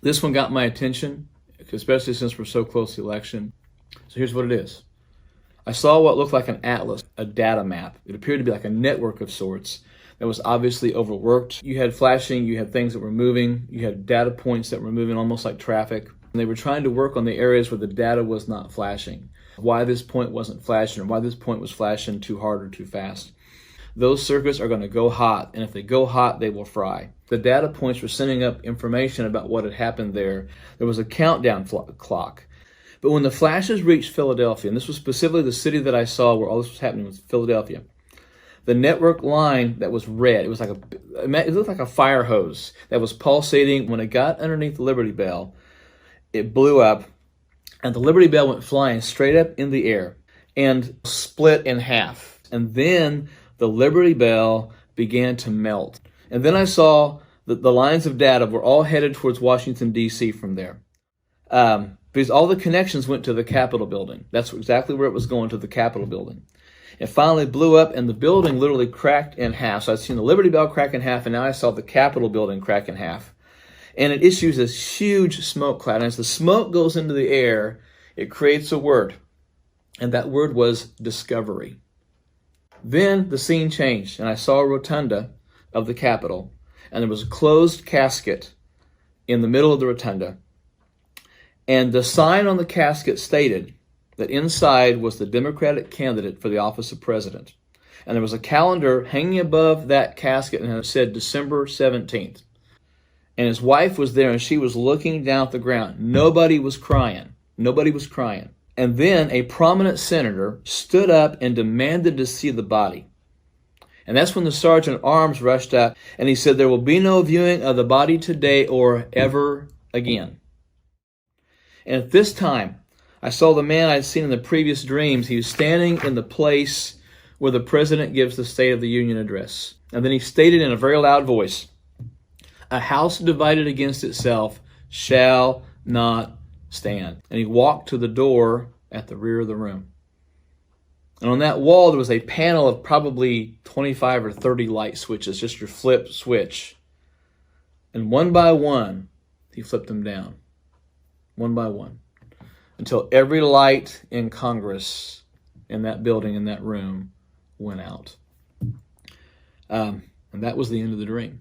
This one got my attention, especially since we're so close to the election. So here's what it is. I saw what looked like an atlas, a data map. It appeared to be like a network of sorts that was obviously overworked. You had flashing, you had things that were moving, you had data points that were moving almost like traffic. And they were trying to work on the areas where the data was not flashing. Why this point wasn't flashing, or why this point was flashing too hard or too fast. Those circuits are going to go hot, and if they go hot, they will fry. The data points were sending up information about what had happened there. There was a countdown clock. But when the flashes reached Philadelphia, and this was specifically the city that I saw where all this was happening, was Philadelphia, the network line that was red, it looked like a fire hose that was pulsating. When it got underneath the Liberty Bell, it blew up, and the Liberty Bell went flying straight up in the air and split in half. And then the Liberty Bell began to melt. And then I saw that the lines of data were all headed towards Washington, D.C. from there. Because all the connections went to the Capitol building. That's exactly where it was going, to the Capitol building. It finally blew up, and the building literally cracked in half. So I'd seen the Liberty Bell crack in half, and now I saw the Capitol building crack in half. And it issues this huge smoke cloud. And as the smoke goes into the air, it creates a word. And that word was discovery. Then the scene changed, and I saw a rotunda of the Capitol, and there was a closed casket in the middle of the rotunda. And the sign on the casket stated that inside was the Democratic candidate for the office of president. And there was a calendar hanging above that casket, and it said December 17th. And his wife was there, and she was looking down at the ground. Nobody was crying. Nobody was crying. And then a prominent senator stood up and demanded to see the body. And that's when the sergeant at arms rushed out, and he said, "There will be no viewing of the body today or ever again." And at this time, I saw the man I'd seen in the previous dreams. He was standing in the place where the president gives the State of the Union address. And then he stated in a very loud voice, "A house divided against itself shall not stand." And he walked to the door at the rear of the room. And on that wall, there was a panel of probably 25 or 30 light switches, just your flip switch. And one by one, he flipped them down. One by one. Until every light in Congress, in that building, in that room, went out. And that was the end of the dream.